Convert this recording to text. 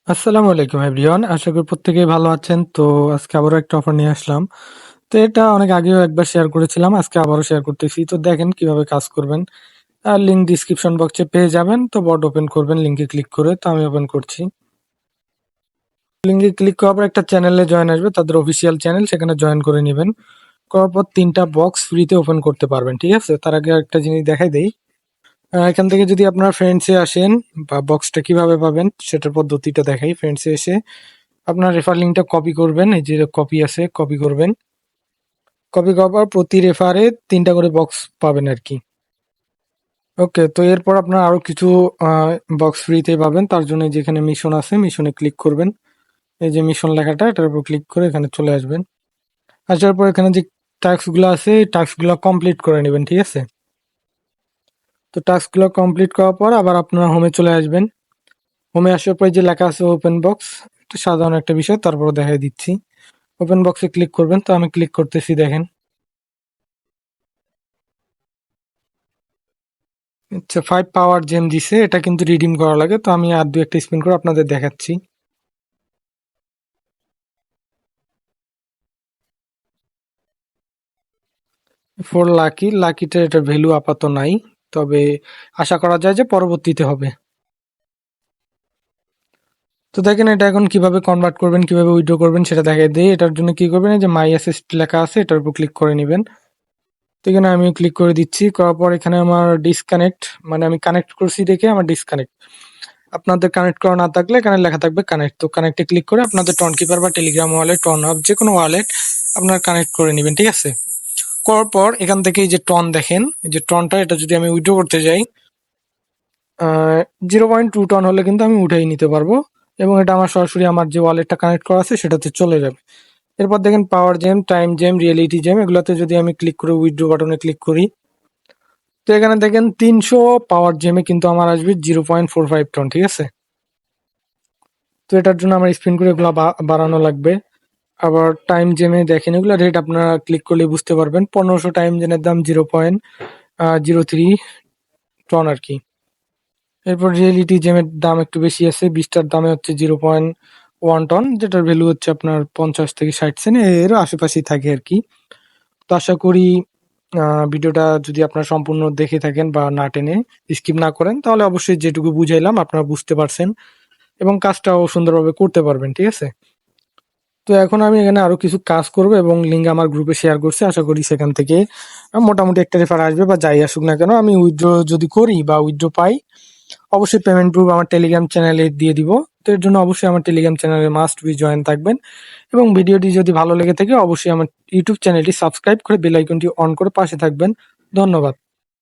আসসালামু আলাইকুম এভরিওয়ান। আশা করি প্রত্যেকেই ভালো আছেন। তো আজকে আবারও একটা অফার নিয়ে আসলাম। তো এটা অনেক আগেও একবার শেয়ার করেছিলাম। আজকে আবারও শেয়ার করতেছি। তো দেখেন কিভাবে কাজ করবেন। লিংক ডিসক্রিপশন বক্সে পেয়ে যাবেন। তো বট ওপেন করবেন লিংকে ক্লিক করে। তো আমি ওপেন করছি। লিংকে ক্লিক করার পর একটা চ্যানেলে জয়েন আসবে, তাদের অফিসিয়াল চ্যানেল, সেখানে জয়েন করে নেবেন। করার পর ৩টা বক্স ফ্রিতে ওপেন করতে পারবেন। ঠিক আছে? তার আগে একটা জিনিস দেখাই দেই। এখান থেকে যদি আপনার ফ্রেন্ডসে আসেন বা বক্সটা কিভাবে পাবেন সেটার পদ্ধতিটা দেখাই। ফ্রেন্ডসে এসে আপনার রেফার লিঙ্কটা কপি করবেন। এই যে কপি আছে, কপি করবেন। কপি করার পর প্রতি রেফারে ৩টা করে বক্স পাবেন আর কি। ওকে, তো এরপর আপনার আরো কিছু বক্স ফ্রিতে পাবেন। তার জন্য যেখানে মিশন আছে, মিশনে ক্লিক করবেন। এই যে মিশন লেখাটা, এটার উপর ক্লিক করে এখানে চলে আসবেন। আসার পর এখানে যে টাস্কগুলো আছে, এই টাস্কগুলো কমপ্লিট করে নেবেন। ঠিক আছে? তো টাস্কগুলো কমপ্লিট করার পর আবার আপনারা হোমে চলে আসবেন। হোমে আসার পর যে লেখা আছে ওপেন বক্স, এটা সাধারণ একটা বিষয়, তারপর দেখাই দিচ্ছি। ওপেন বক্সে ক্লিক করবেন। তো আমি ক্লিক করতেছি, দেখেন। আচ্ছা, 5 পাওয়ার জেম দিছে, এটা কিন্তু রিডিম করা লাগে। তো আমি আর ২-১টা স্পিন করে আপনাদের দেখাচ্ছি। 4 লাকি, লাকিটা এটার ভ্যালু আপাতত নাই। তবে আশা করা যায় যে পরবর্তীতে হবে। তো দেখেন এটা এখন কিভাবে কনভার্ট করবেন, কিভাবে উইথড্র করবেন সেটা দেখাই দেই। এটার জন্য কি করবেন, এই যে মাই অ্যাসিস্ট লেখা আছে, এটার উপর ক্লিক করে নেবেন। তো এখানে আমি ক্লিক করে দিচ্ছি। করার পর এখানে আমার ডিসকানেক্ট, মানে আমি কানেক্ট করছি দেখে আমার ডিসকানেক্ট। আপনাদের কানেক্ট করা না থাকলে এখানে লেখা থাকবে কানেক্ট। তো কানেক্টে ক্লিক করে আপনাদের টন কিপার বা টেলিগ্রাম ওয়ালেট, টন হাব, যে কোনো ওয়ালেট আপনারা কানেক্ট করে নেবেন। ঠিক আছে? করার পর এখান থেকে এই যে টন দেখেন, এই যে টনটা, এটা যদি আমি উইথড্র করতে যাই, 0.2 টন হলে কিন্তু আমি উঠাই নিতে পারবো, এবং এটা আমার সরাসরি আমার যে ওয়ালেটটা কানেক্ট করা আছে সেটাতে চলে যাবে। এরপর দেখেন পাওয়ার জেম, টাইম জেম, রিয়েলিটি জেম, এগুলোতে যদি আমি ক্লিক করে উইথড্র বাটনে ক্লিক করি, তো এখানে দেখেন 300 পাওয়ার জেমে কিন্তু আমার আসবে 0.45 টন। ঠিক আছে? তো এটার জন্য আমার স্পিন করে এগুলো বাড়ানো লাগবে। আবার টাইম জেমে দেখেন, এগুলো রেট আপনারা ক্লিক করলে বুঝতে পারবেন। 1500 টাইম জেনের দাম 0.03 টন আর কি। এরপর রিয়েলিটি জেমের দাম একটু বেশি আছে, 20টার দামে হচ্ছে 0.1 টন, যেটার ভ্যালু হচ্ছে আপনার 50 থেকে 60 সেন্ট, এর আশেপাশেই থাকে আর কি। তো আশা করি ভিডিওটা যদি আপনারা সম্পূর্ণ দেখে থাকেন বা না টেনে স্কিপ না করেন, তাহলে অবশ্যই যেটুকু বুঝাইলাম আপনারা বুঝতে পারছেন এবং কাজটাও সুন্দরভাবে করতে পারবেন। ঠিক আছে? তো এখন আমি এখানে আরো কিছু কাজ করব এবং লিঙ্ক আমার গ্রুপে শেয়ার করছি। আশা করি সেখান থেকে মোটামুটি একটা রেফার আসবে, বা যাই আসুক না কেন, আমি উইথড্র যদি করি বা উইথড্র পাই, অবশ্যই পেমেন্ট প্রুফ আমার টেলিগ্রাম চ্যানেলে দিয়ে দিব। তো এর জন্য অবশ্যই আমার টেলিগ্রাম চ্যানেলে মাস্ট বি জয়েন থাকবেন, এবং ভিডিওটি যদি ভালো লেগে থাকে অবশ্যই আমার ইউটিউব চ্যানেলটি সাবস্ক্রাইব করে বেল আইকনটি অন করে পাশে থাকবেন। ধন্যবাদ।